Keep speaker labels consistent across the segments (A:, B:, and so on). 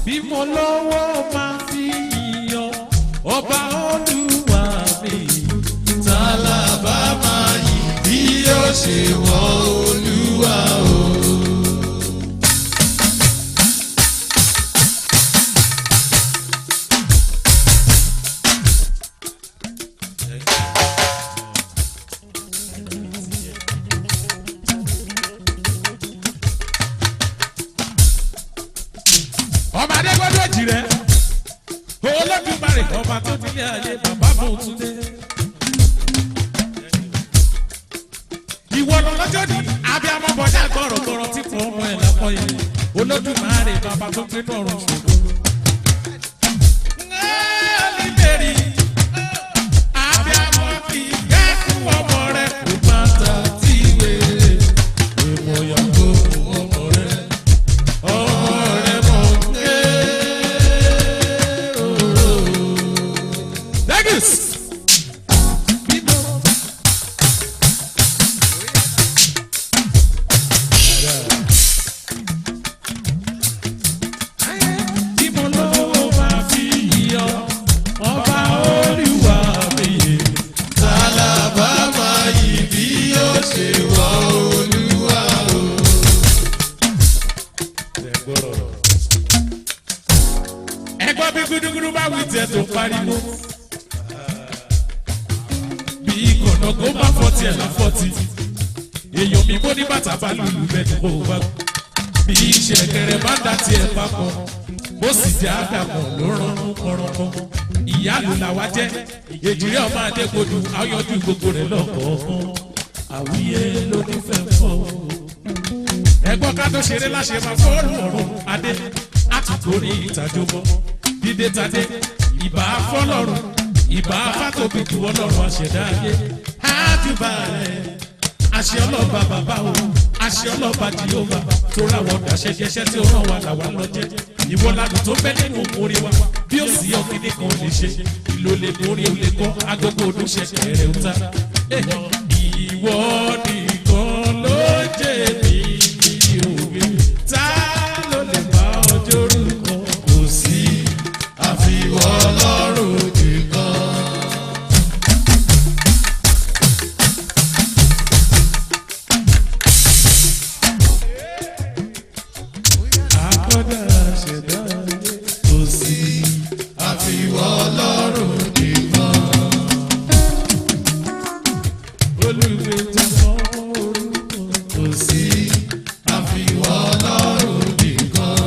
A: bí mo lọ́wọ́ máa fi yíyan ọba olúwa mi.
B: Tálábà máa yìn bí yóò ṣe wọ Olúwa o.
A: ọmọdé gbọ́dọ̀ jìrẹ Olódùmarè ọba tó nílé ayé bàbá mọ òtúndé. ìwọ lọ́jọ́ ní abiyamọ bọjá gbọrọgbọrọ tí kò mọ ẹ lọkọ yẹn Olódùmarè bàbá tó gbé lọ́rùn ṣògo. Olùbẹ̀rì abiyamọ fi gẹ́ fún ọmọ rẹ kò má ta tí wèrè èèmọ̀ yàgò ọmọ rẹ mọ̀ ké. Lagos. Ẹgbọ́n bí gúdúgúdú bá wí tiẹ̀ tó pariwo. Bí kọ̀nàgó bá fọ́ tiẹ̀ láfọ́tì. Èèyàn mi bó ní bàtà bá lùlù bẹ́ẹ̀ ni kò bá. Bí ìṣẹ̀kẹ̀rẹ̀ bá dá tiẹ̀ papọ̀. Bó sì jẹ́ àdàpọ̀ ló rán kọ́rọ́kọ́. Ìyáàlú làwa jẹ́. Èjìrẹ́ ọmọ Adégbodù ayọ́jú gbogbo rẹ̀ lọ́kọ̀ọ̀kan. Àwíyé ló ní fẹ́ fọ́. Ẹgbọ́n ká tó ṣeré láṣẹ máa fọ́ ọ̀run adé. Àtúntòrí ìtajọbọ dídé tadé ìbá fọ́lọ́run ìbá fàtòbí tu Ọlọ́run àṣẹdá ayé àdúbà rẹ àṣẹ ọlọ́ba bàbá o àṣẹ ọlọ́ba Jèhófà tó ra wọn dàṣẹjẹṣẹ tí ó ràn wá làwa lọ́jẹ ìwọ ládùn tó bẹ nínú orí wa bí ó sì ọkìnrin kan lè ṣe ìlò lè borí o lè kọ agogo olùṣẹ kẹrẹ ń ta ìwọ nìkan ló jẹ̀bi òwe ta ló lè bá ọjọ́ orúkọ kò sí
B: àfiwọ́ Ọlọ́run nìkan.
A: Akọ́dà ṣẹ̀dá
B: Kò sí àfiwọ́ Ọlọ́run nìkan.
A: olùgbèjà fún orúkọ.
B: Kò sí àfiwọ́ Ọlọ́run nìkan.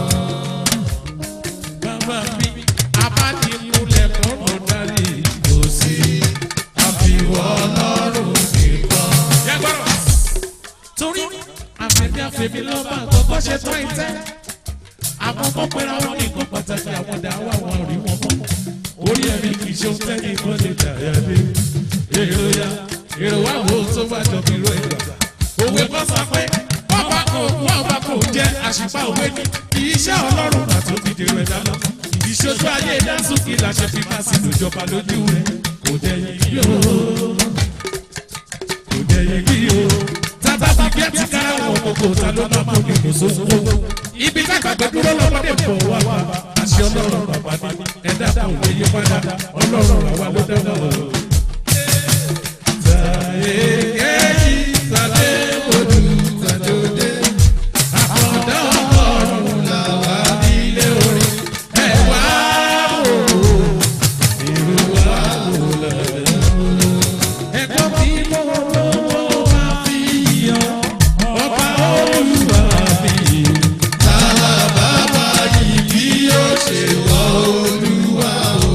A: Bàbá mi, abánimúlẹ̀ kọ́mọ dárí.
B: Kò sí àfiwọ́ Ọlọ́run nìkan.
A: Yàgbọ́rọ̀. Torí àfẹ́bí àfẹ́bí lọ́ba àkọ́kọ́ ṣe tán ìtẹ́. Àwọn kan pera wọn ní nǹkan pàtàkì àwọn dáwọ́ àwọn rí wọn mọ́. Orí ẹ̀mí kì í ṣe ohun tẹ́lẹ̀ ìbọn lè dàyà dé. Èrò ya, èrò wà wò tó bá jọ bí ro ìgbà. Òwe kan sọ pé ọba kò kú ọba kò jẹ́ àṣìpá òwe ní. Iṣẹ́ Ọlọ́run àti òkìdí rẹ̀ dáná. Ìṣojú ayé Dásùkì làṣẹ fi máa sì lòjọba lójú rẹ̀. Kò dẹ̀yìn yóò. Kò dẹ̀yìn kí o. Tata ti bí ẹ ti kára wọn gbogbo ta ló máa mú ní kò sówó. Ibi kágbàgbé dúró lọ́mọdé bọ̀ wá wá. Àṣẹ Ọlọ́run bàbá ní ẹ̀dá kò lè yí padà. Ọlọ́run àwa ló dáná o. Tàyé kẹ́yì tàdé odù tàdódé. Àkọ́dá Ọlọ́run làwa nílé orin. Ẹ wá wò ó. Èrò wá wò lọ́dọ̀. Ẹ̀kọ́ kí lọ́wọ́ máa fi yọ. Ọba Olúwa mi.
B: Tálábà máa yìn bí yóò ṣe wọ Olúwa o.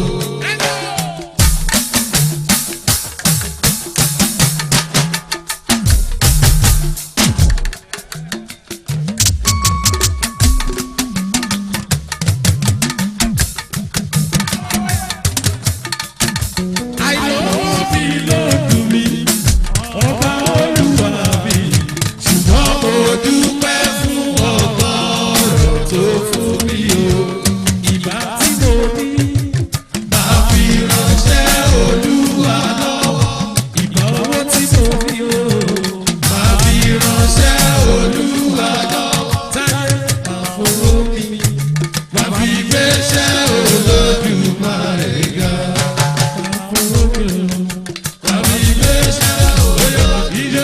B: gbéṣẹ́ Olódùmarè ga. Bàbí gbéṣẹ́ Olódùmarè ga.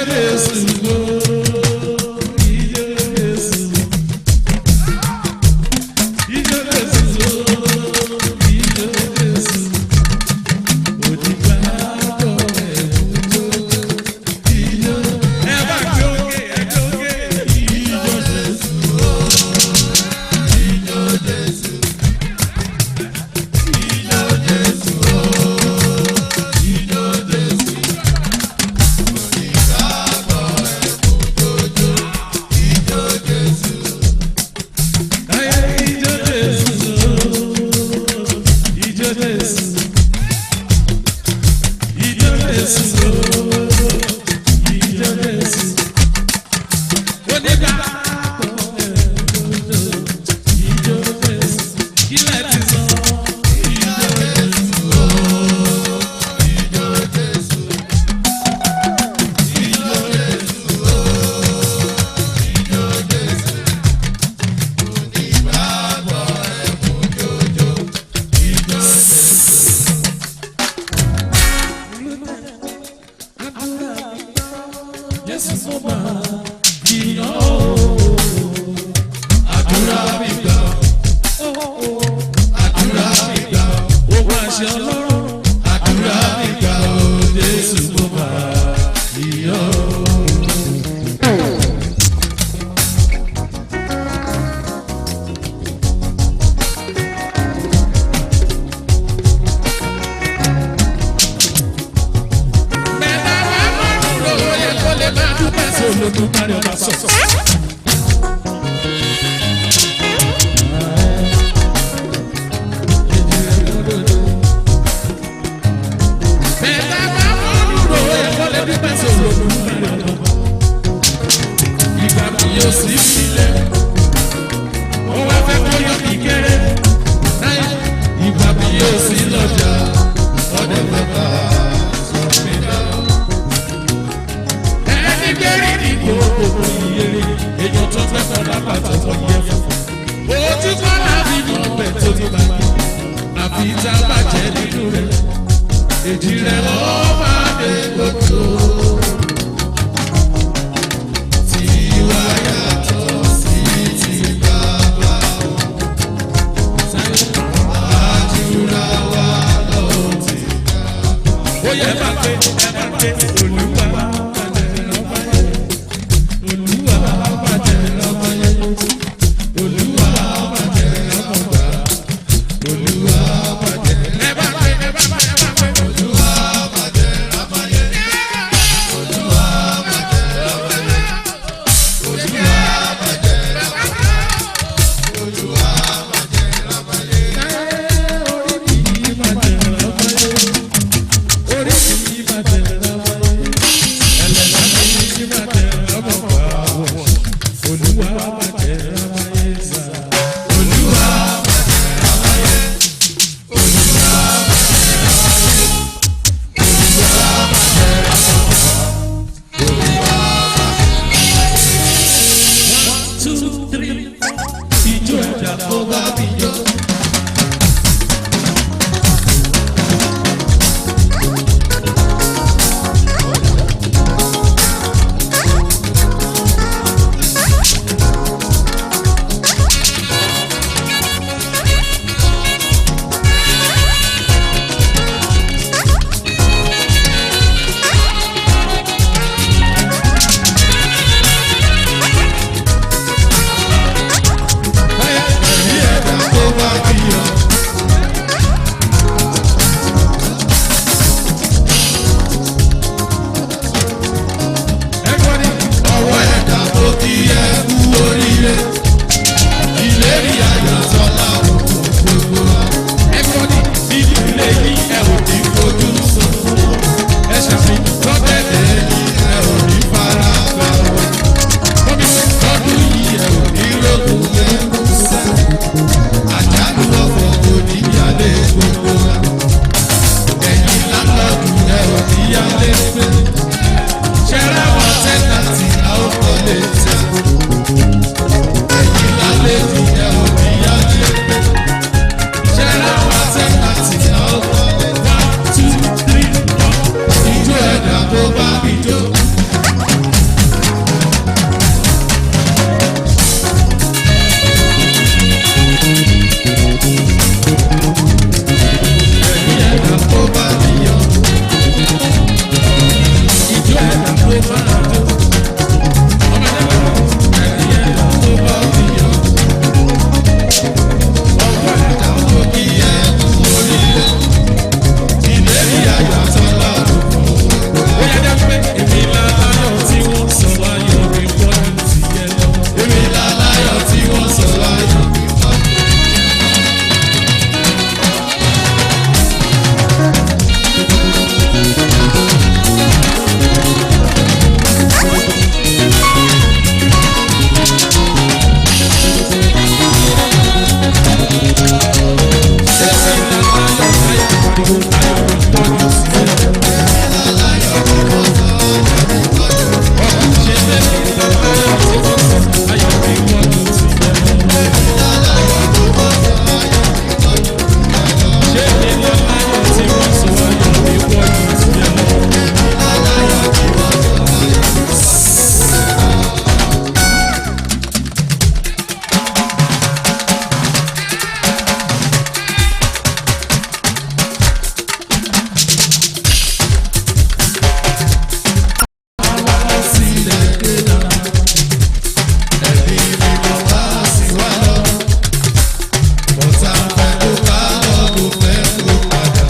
B: ọ̀tá fẹ́ kó ká lọ kó fẹ́ kó padà.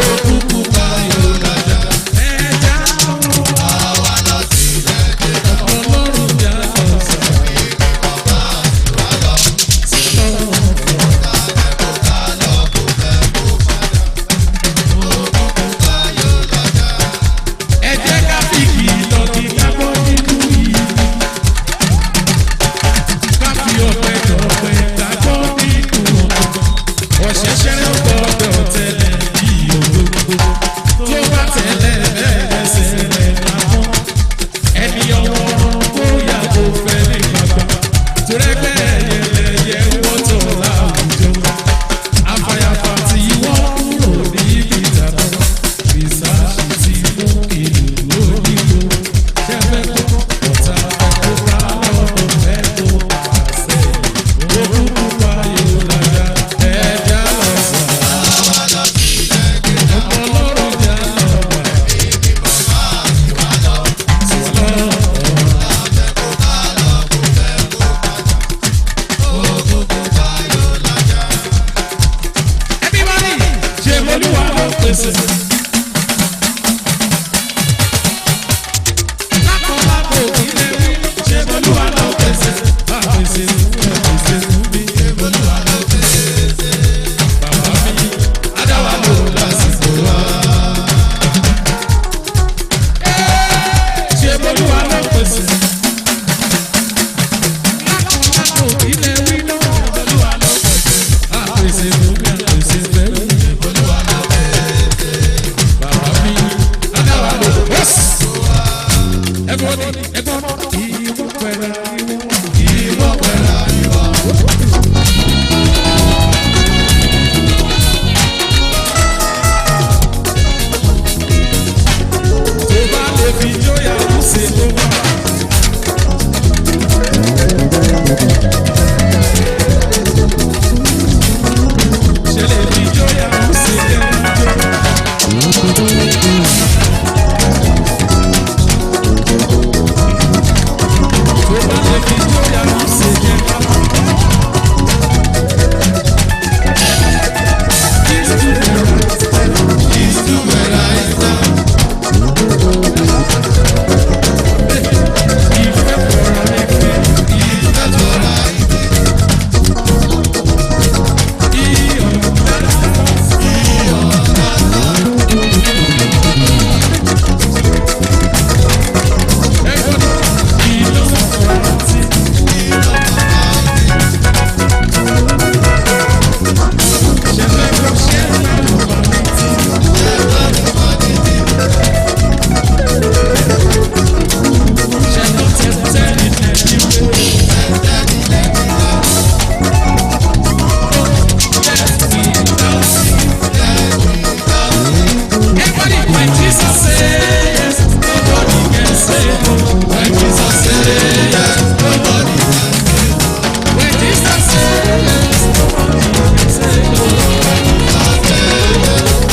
B: Òkùnkùn bá yóò lájà.
A: ẹja
B: Àwa lọ sílẹ̀ dé lọ.
A: ọlọ́run jà lọ sọ.
B: Ọba àtiwá lọ. Ọ̀tá fẹ́ kó ká lọ kó fẹ́ kó padà. Òkùnkùn bá yóò lájà.
A: ẹ jẹ́ ká fi kìlọ̀ kí ká gbọ́ nínú yìí. ká fi ọ̀pẹ dọ̀pẹ ká gbọ́ nínú ọ̀gbọ̀n. ọ̀ṣẹ̀ṣẹ̀ ló gbọ́dọ̀ tẹ̀lé bí ògbógbó. tó bá tẹ̀lé ẹsẹ̀ rẹ̀ máa mọ́. ẹni ọwọ́ kó yàgò fẹ́ ní gbàgbà. torẹ́gbẹ́ ẹyẹlẹyẹ wọ́tọ̀ láwùjọ. afàyàfà tí wọ́n kúrò níbi ìtàkùn. rìsáàsì tí mú ìlú onílù. ṣẹ́fẹ́ kó ọ̀tá ẹ̀kọ́ ká lọ́dọ̀ ẹ̀kọ́ àṣẹ. òkùnkùn pa yóò lájà ẹ̀já lọ́sàn.
B: Àwa lọ sílẹ̀ dé lọ.
A: ọlọ́run jà lọ́wọ́
B: Ọba àtiwá lọ.
A: sọ̀rọ̀.
B: Ọ̀tá fẹ́ kó ká lọ kó fẹ́ kó padà. Òkùnkùn bá yóò lájà.
A: Everybody, ṣe olúwa ló pèsè. Lákọ̀ọ́lákọ̀ ilé wí, ṣe olúwa ló pèsè. Bá pèsè fún mi.
B: Olúwa ló pèsè.
A: Bàbá mi,
B: Adáwa ló lásìkò wá.
A: ṣe olúwa ló pèsè. Lákọ̀ọ́lákọ̀ ilé wí náà, olúwa ló pèsè. Bá pèsè fún mi, pèsè fẹ́ mi.
B: Olúwa ló pèsè.
A: Bàbá mi, adáwa ló pèsè. Everybody, everybody, ìwọ pẹ̀lú ìwọ.
B: Ìwọ pẹ̀lú ìwọ.
A: tó bá lè fi jóyà ó ṣe tó wà. ṣe lè fi jóyà ó ṣe kẹ́kẹ́. tó bá lè fi jóyà ó ṣe kẹ́kẹ́.
B: He's too well I stand.
A: ìfẹ́ fọ̀rọ̀ ẹ̀fẹ́.
B: Ìfẹ́ tó ra ìdí.
A: iyọ̀ ẹ̀fọ́ ìlú ọ̀rántí. ṣẹlẹ̀ kọ́ ṣẹlẹ̀ ọ̀rántí. ṣẹlẹ̀ tẹ̀tẹ̀ ilẹ̀ ìwé. Everybody, when Jesus say yes, nobody can say no.
B: When Jesus say yes, nobody can say no.
A: When Jesus say yes, nobody can say no.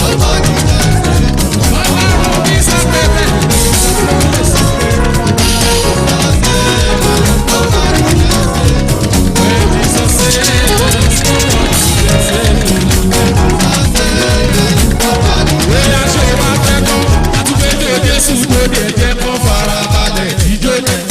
B: Nobody can say no.
A: Ọlọ́run ní sábẹ́bẹ́. When Jesus say yes, nobody can say no. Bóyá ṣe wá fẹ́ kọ́, àtúgbẹ́jọ́ Jésù lóde ẹ̀jẹ̀ kọ́ farabalẹ̀ jíjó yẹn.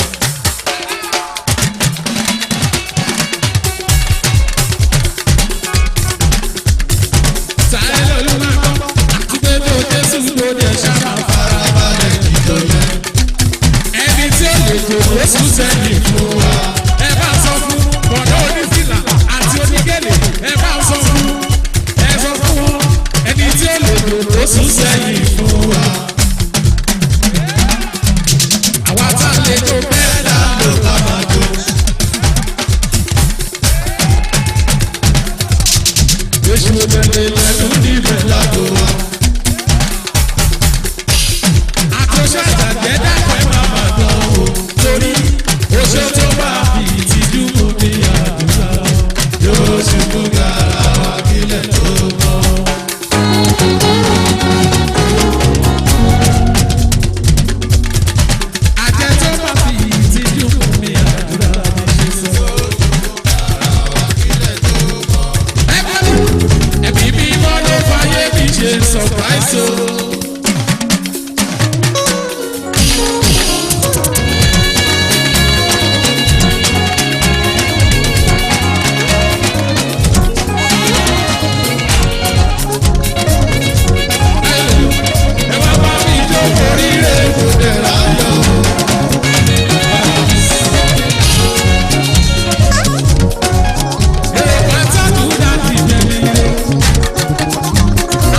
A: Sáré lórí máa kọ́, àtúgbẹ́jọ́ Jésù lóde ẹ̀ṣá máa farabalẹ̀ jíjó yẹn. Ẹni tí ó lè kó oṣù sẹ́yìn fún wa. Ẹ bá sọ fún bọ̀dọ̀ onífìlà àti onígẹ̀lẹ̀. Ẹ bá sọ fún wọn. Ẹni tí ó lè kó oṣù sẹ́yìn fún wa. Àwa tá a lè tó bẹ́ẹ̀ dá ló bá máa jó. Èṣù òbẹ̀lẹ̀ lẹ́nu níbẹ̀ lágbo wa. Àtúnṣe àtàgbẹ́ dàpẹ́ máa máa dán o. Torí oṣù tó bá fi ìtìjú mú ní àdúrà. Yóò ṣubú gàrà wá kílẹ̀ tó mọ́. Àjẹ́ tó bá fi ìtìjú mú ní àdúrà ní ṣe sọ. so. Ẹ wá bá mi jó oríire kò dẹ̀ láyọ̀.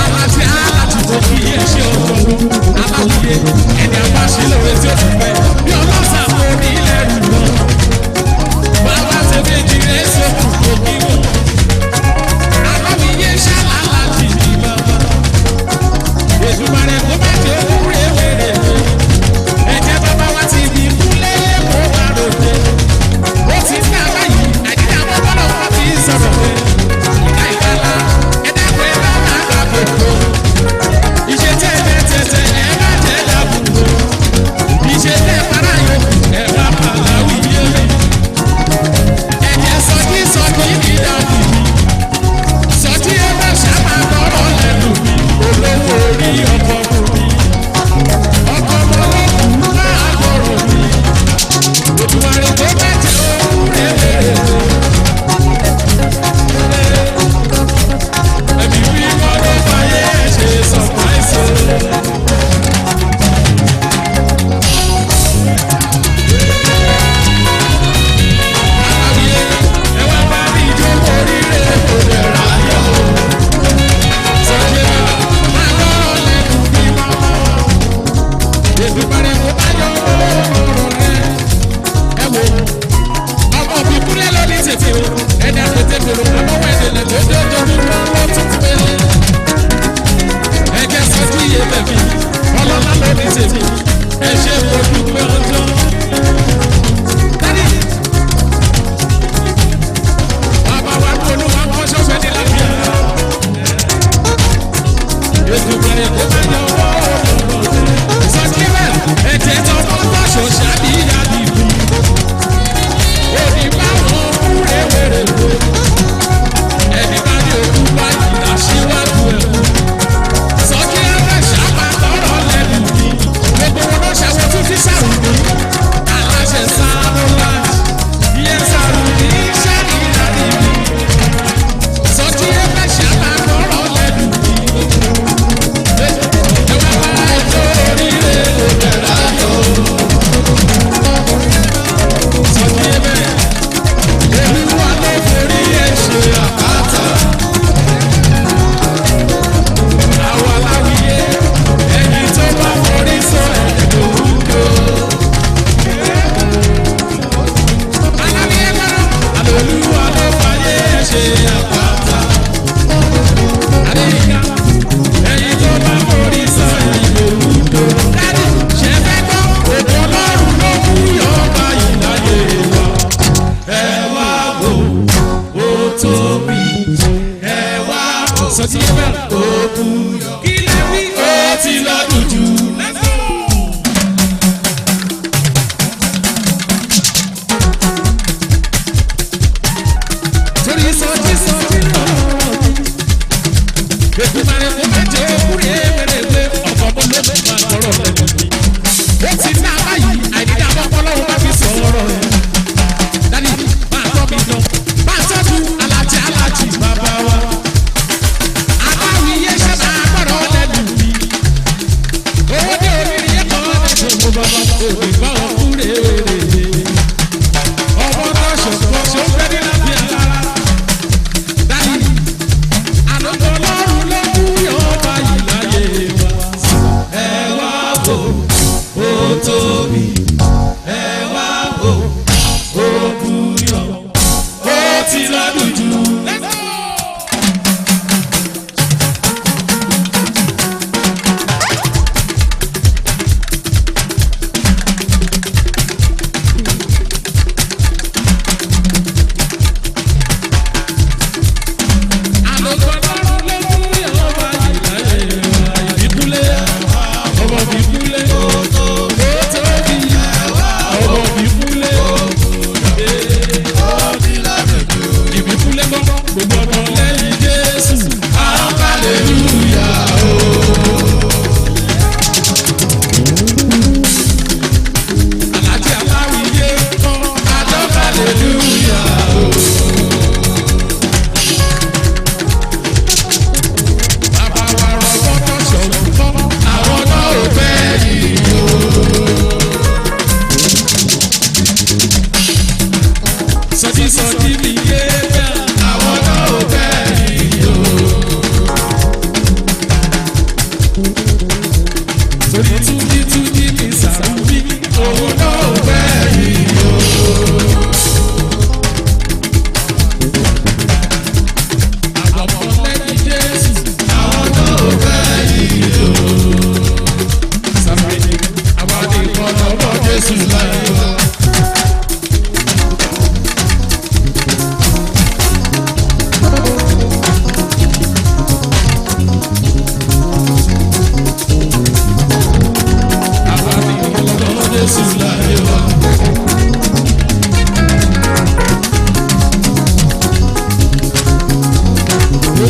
A: Aláti aláti tó kí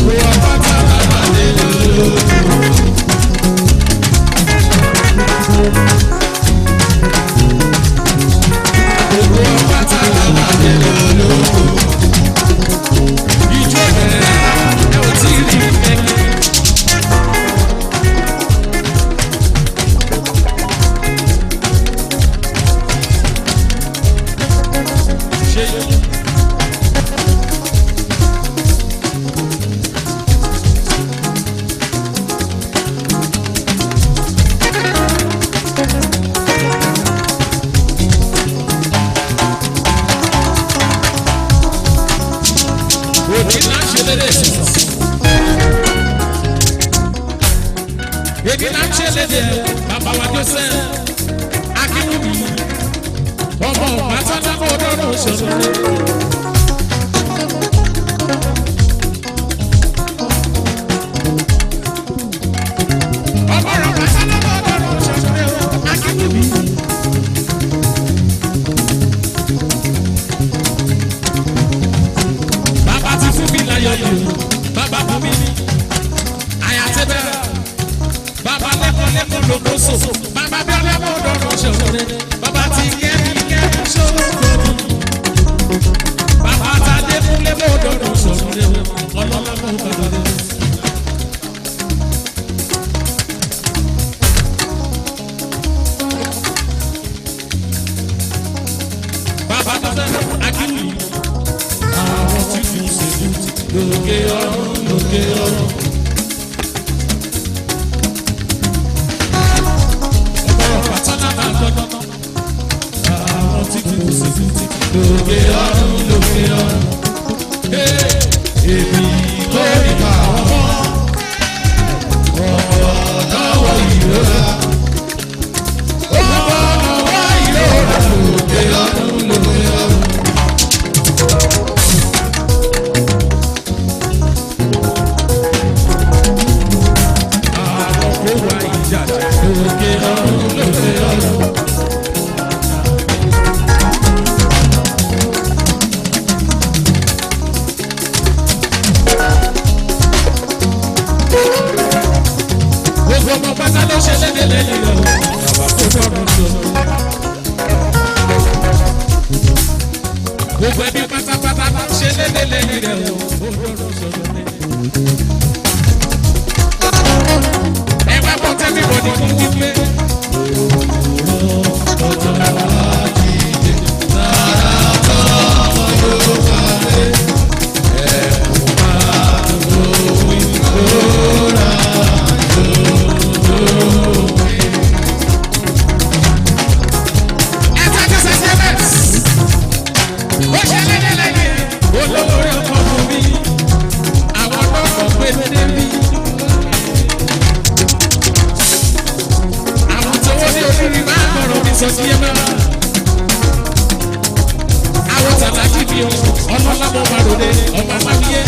A: gbogbo apáta làbàdé lóko. Gbogbo apáta làbàdé lóko. Ìjọ bẹ̀rẹ̀ ẹ ò tí ì rí kẹ́kẹ́. Èdè náà ṣe lédè bàbá wa Joseph Akínwùmí ọmọ bàtàlá ọdọọdọ ṣọṣọ. Ọmọ rẹ̀ bàtàlá ọdọọdọ ṣọṣọ Akínwùmí. Bàbá ti fún mi láyọ̀ yìí, bàbá fún mi ní àyàtẹ̀bẹ̀rẹ̀. Baba lẹ́kọ̀ọ́ lókoso, baba bí ọlẹ́kọ̀ọ́ dọ̀dọ̀ ṣòro, baba ti kẹ́mi ṣòro. Baba ta dé fún lẹ́kọ̀ọ́ dọ̀dọ̀ ṣòro, ọlọ́lá mọ̀ bàbá rẹ̀. Baba tó fẹ́ Akínwùmí, àwọn tí fi ṣèlú lókè ọ̀run lókè ọ̀run. Lókè ọ̀run lókè ọ̀run, èmi lórí bá ọmọ lọ́wọ́ ìrora, ọmọ lọ́wọ́ ìrora, lókè ọ̀run lókè ọ̀run. Àwọn kò wá ìjà lókè ọ̀run lókè ọ̀run. Gbogbo pátá ló ṣe lédè lẹ́yìn rẹ̀ o, bàbá tó dọ̀rọ̀ sọ. Gbogbo ẹbí pátápátá ló ṣe lédè lẹ́yìn rẹ̀ o, ó dọ̀rọ̀ sọ. Ẹ wá bọ́ tẹ́bí bọ̀dì fún wípé. Ọjọ́ àjíǹde sára tọ́ yóò wáyé. Ẹ̀kún máa tó ìkórà. Olórí ọkọ fún mi, àwọn ọlọ́kọ̀ pé débi. Àwọn tó wọ́n ní olórí máa gbọ́rọ̀ mi sọ sí ẹ máa. Àwọn tàlájì mi ò ọlọ́lá mọ́ máa ròde ọba máa fi yé.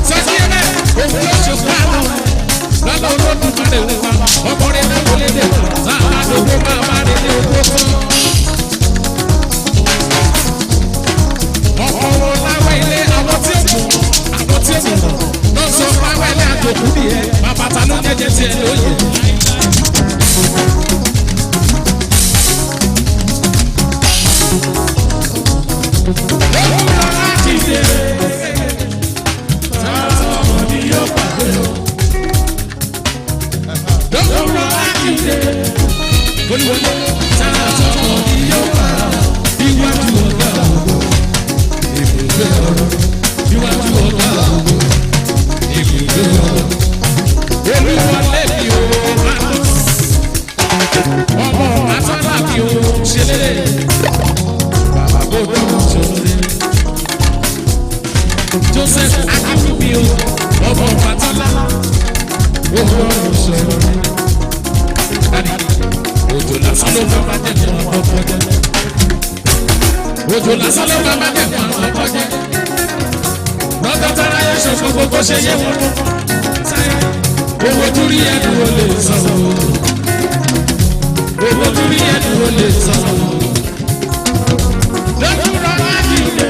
A: Sọ sí ẹ náà, òun ló ṣe fún àwọn lọ́lọ́ olóòtú máa rẹ̀ wọ́n pa. Ọkùnrin náà kò lè dé, sáà máa dògbò máa rẹ̀ ní owó tán. Ọ̀rọ̀ láwẹ̀ ilé àwọn tí ó mọ̀ lọ sọ láwẹ̀ ilé àjòkú bí ẹ bàbá ta ló jẹjẹ tí ẹ lóye. Òwúrọ̀ láti dé sáà ọmọ ni yóò pàdé o. Òwúrọ̀ láti dé olúwọlé sáà ọmọ ni yóò pàdé iwájú ọ̀gá ògbó. Ibùdó ọ̀rọ̀ níwájú ọ̀gá ògbó. Ibùdó ọ̀rọ̀ olúwa lẹ́bi o ọmọ asọ́lá mi o ṣẹlẹ̀ bàbá gbogbo ṣọlẹ̀ Joseph Akínwùmí o ọmọ Fatọ́lá gbogbo ṣọlẹ̀ òjò lásán ló bá bá jẹ́ fún ọkọ̀ jẹ́. Òjò lásán ló bá bá jẹ́ fún ọkọ̀ jẹ́. Lọ́dọ̀ tára yẹn ṣòfò gbogbo ṣe yẹ wọ́n mọ́. Owó torí ẹnu ò lè san o. Owó torí ẹnu ò lè san o. Lọ́dún rọ̀ láti ilé.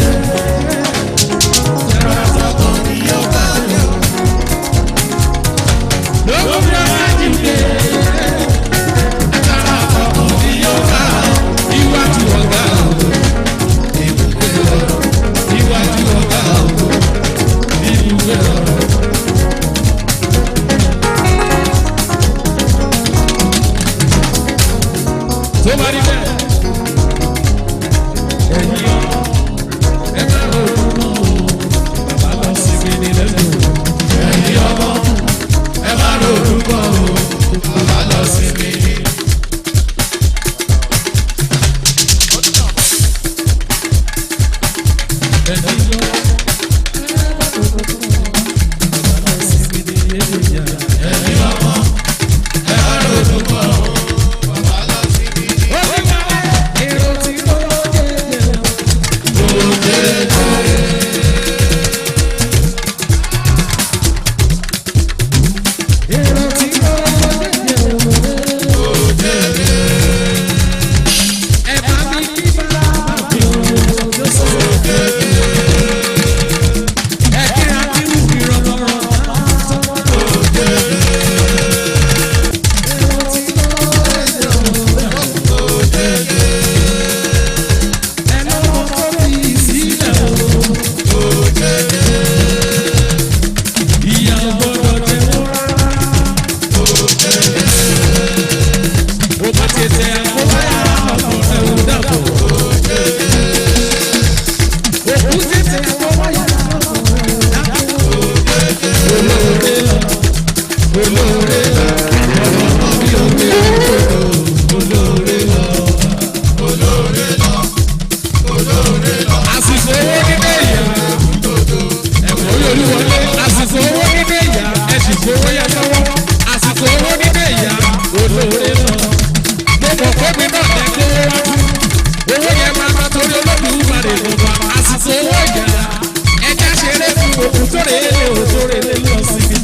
A: rèé o tó rèé lọ sí mi.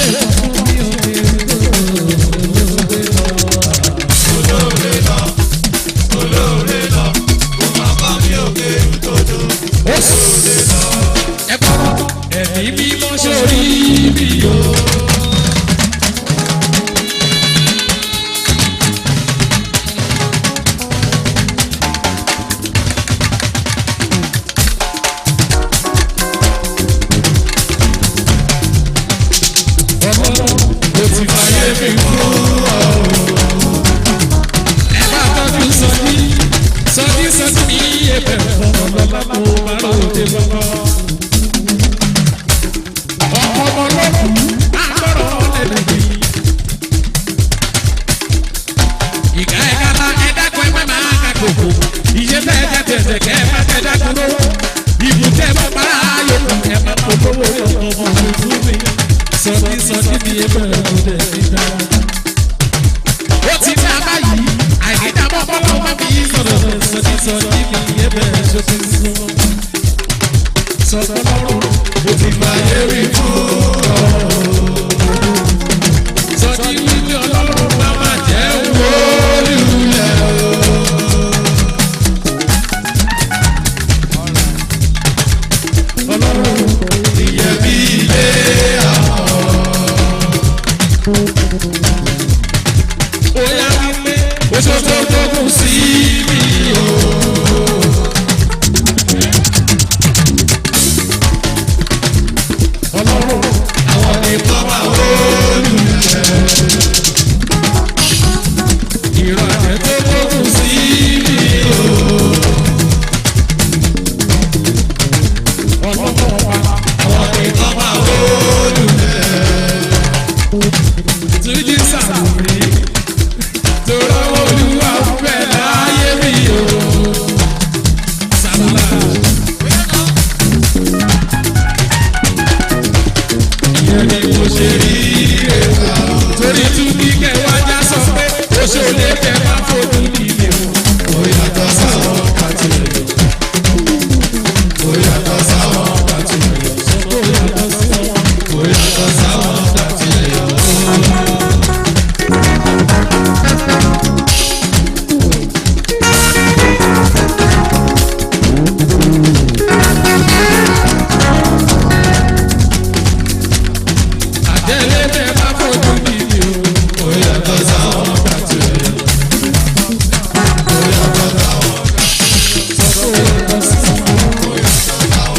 A: Èèyàn fún mi ò ní olóore lọ.
B: olóore lọ kó má bá mi òkè ìtòdó. olóore lọ.
A: Ẹ bọ́rọ̀ ẹ̀mí mímọ́ sórí mi o. Mo ti fàyè mi fún ọ. Ẹ bá tọ́jú sọ́jí mi ebè fún ọlọ́lá kó má lóde lọ́wọ́. Ọmọ lọ́kùn àgbọ̀rọ̀ lẹ́nu mi. Ìgá ẹ̀ka la ẹ̀dákun ẹgbẹ́ máa ka kòkò. Ìyẹ́ fẹ́ jẹ́ tẹ̀sẹ̀ kẹ́ ẹ má tẹ̀ dákúrò. Ibùtẹ́ bá bá yòókù ẹ̀ má polówó ọmọ tuntun mi. Sọ́jí mi ebè fún ọdẹ nígbà. Ó ti dá báyìí, àìnídàmọ́ bọ́lá wá bí sọ̀rọ̀ sọ́jí mi ebè ṣoṣo sọ́wọ́. Sọ̀tọ̀ lọ́rùn, mo ti fàyè rí fún ọ. Sọ́jí wíwí ọlọ́run máa máa jẹ́ wọ́ọ́lùlẹ̀ o. Ọlọ́run ìyẹn bí ilé àwọn. Ó yá wípé oṣù tó gbógun sí mi o. Ọlọ́run àwọn nìkan máa wọ́ọ́lùlẹ̀. Ìrọ̀lẹ́ tó gbógun sí mi o. Ọlọ́run wa àwọn nìkan máa wọ́ọ́lùlẹ̀. Túnjí sàlùmí tòrọ olúwa fẹ́ láyé mi o. Sàlùlà. Ìyẹn ni mo ṣe rí èèwà. Torí tún ní kẹwàá sọ pé oṣù lè kẹ máa fojú nílé o.
B: Ó yàtọ̀ sáwọn pàtì rẹ̀. Ó yàtọ̀ sáwọn pàtì rẹ̀.
A: Ó yàtọ̀ sí wọn.
B: Ó yàtọ̀ sáwọn pàtì rẹ̀.
A: Àjẹlé bẹ́ẹ̀ máa fojú nílé o.
B: Ó yàtọ̀ sáwọn pàtì rẹ̀. Ó yàtọ̀ sáwọn
A: Sọ pé ó yàtọ̀ sí wọn.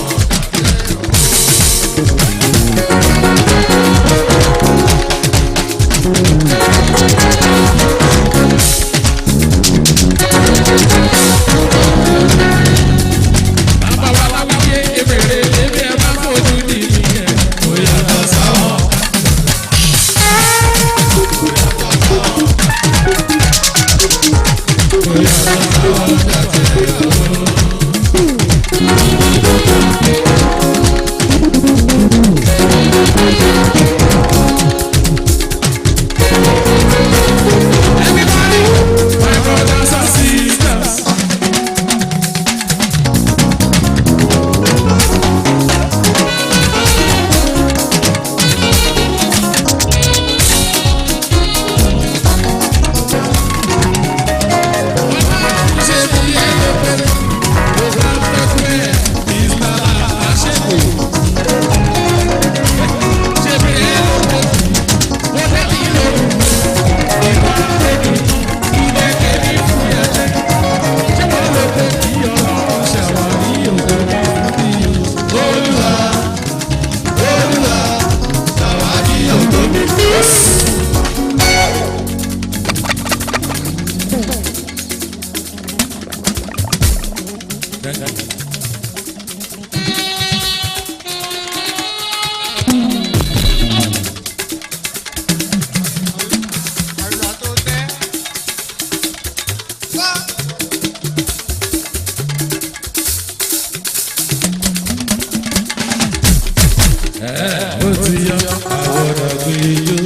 A: Bàbá wa láwùjẹ ebèrè lébí ẹ máa fojú nílé ẹ.
B: ó yàtọ̀ sáwọn. Ó yàtọ̀ sáwọn pàtì rẹ̀.
A: Everybody, my brothers and sisters. Ṣé bí ẹ lọ pẹ̀lú? Ó bá fẹ́ pẹ́, ìgbà àṣẹ́kù. Ṣé bí ẹ lọ pẹ̀lú? Wọ́n dẹ́bi lóru. Ìgbà tẹ̀lé, ilé kẹ́lí fún ẹ̀jẹ̀. Ṣé wọ́n lọ pẹ̀ kí ọlọ́run ṣàwárí ògo ní ìlú?
B: Olúwa, Olúwa, ṣàwárí ògo mi.
A: Ó ti yọ àwọn ọ̀gbìn yó.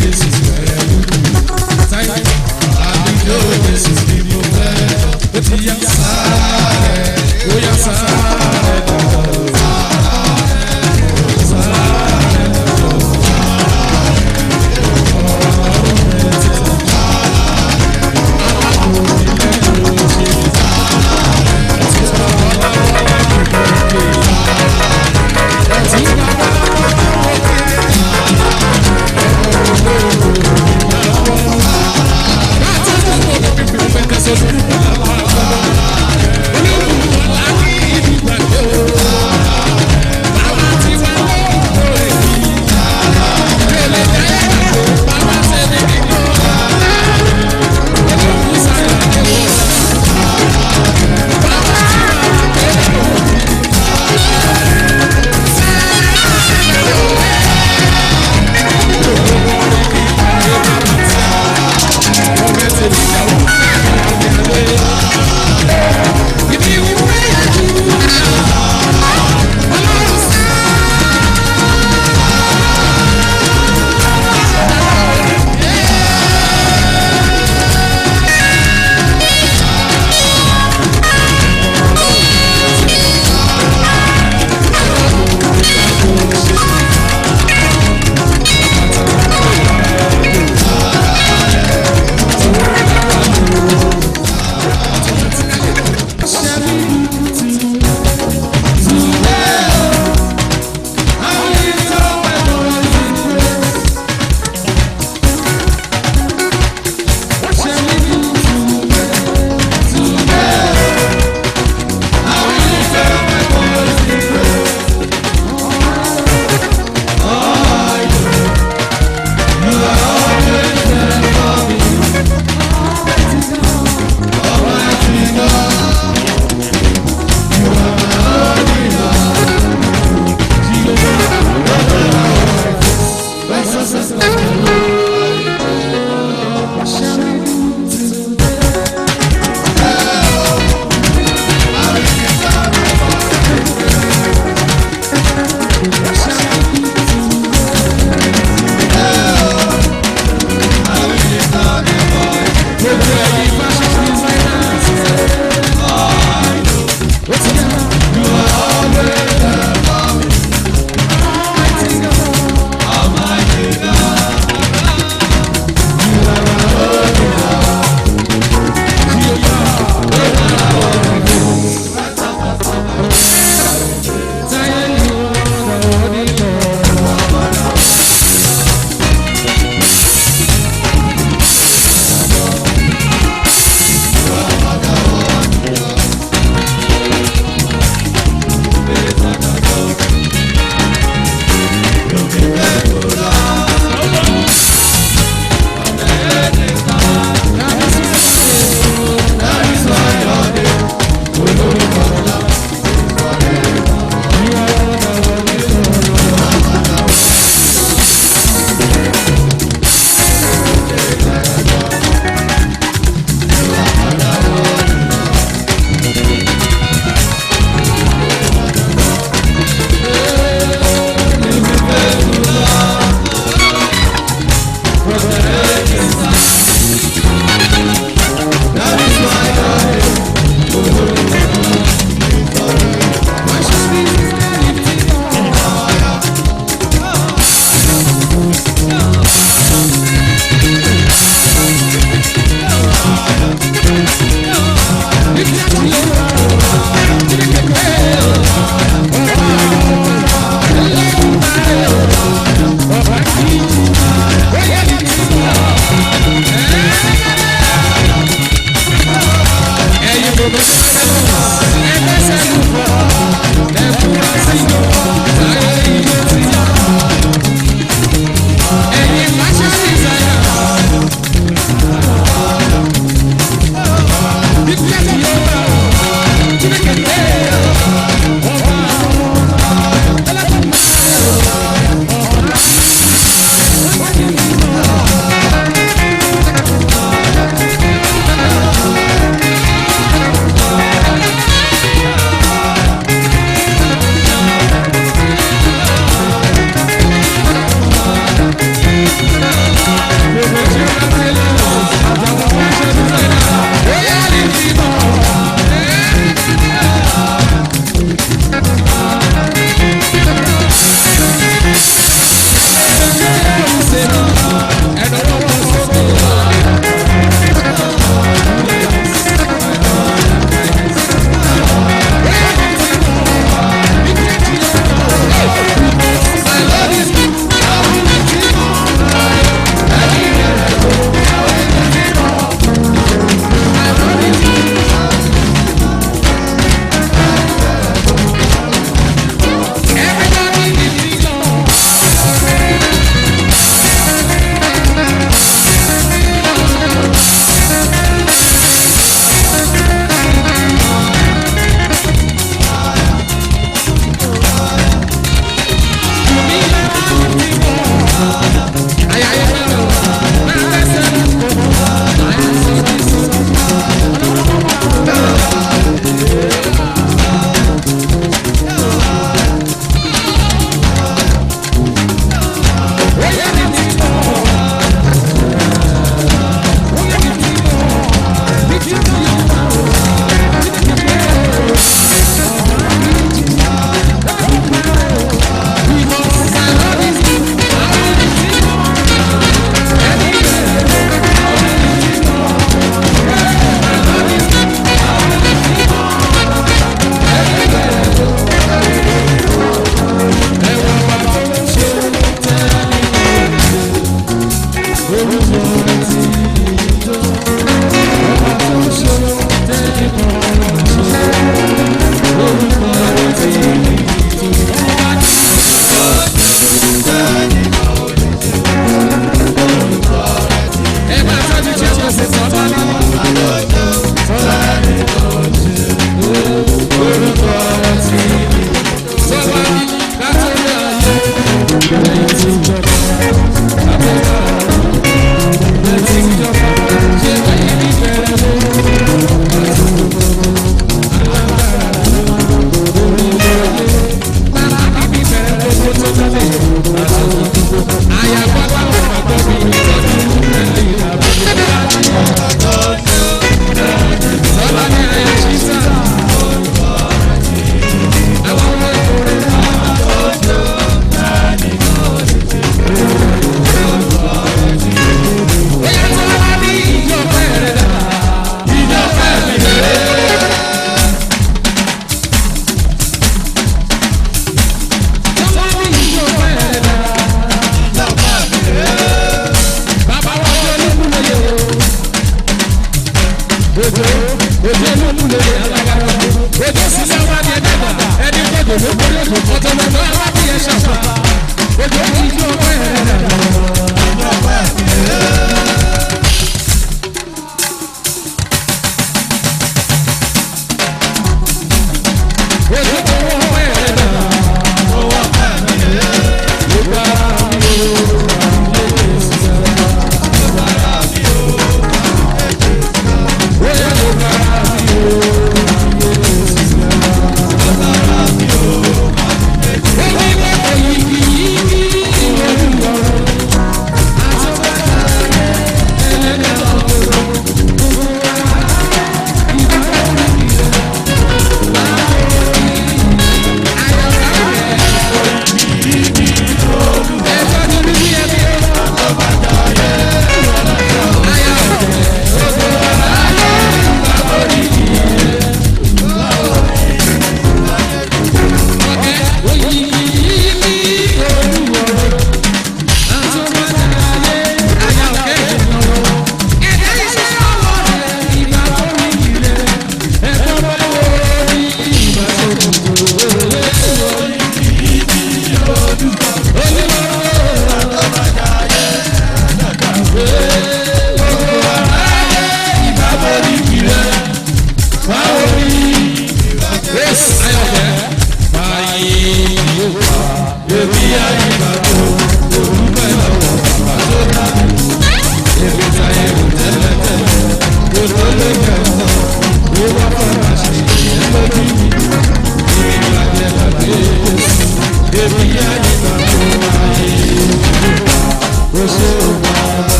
A: Jésù fẹ́ lójú. Táyé àlùjọ Jésù ni mo fẹ́. Ó ti yá sáré, ó yá sáré dàgbà. Sáré dàgbà. Ọ̀rọ̀ rẹ̀ ti tàn. Alákòó nílẹ̀ ló ṣe. Àti bàbá láwọn àgbègbè. Àti bàbá láwọn àgbègbè. Olúwo lákì ìlú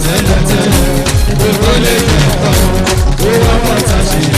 B: Tẹ́lẹ̀tẹ́lẹ̀, gbogbo lè jẹ́ ọ̀pọ̀, ó wá pàtàkì.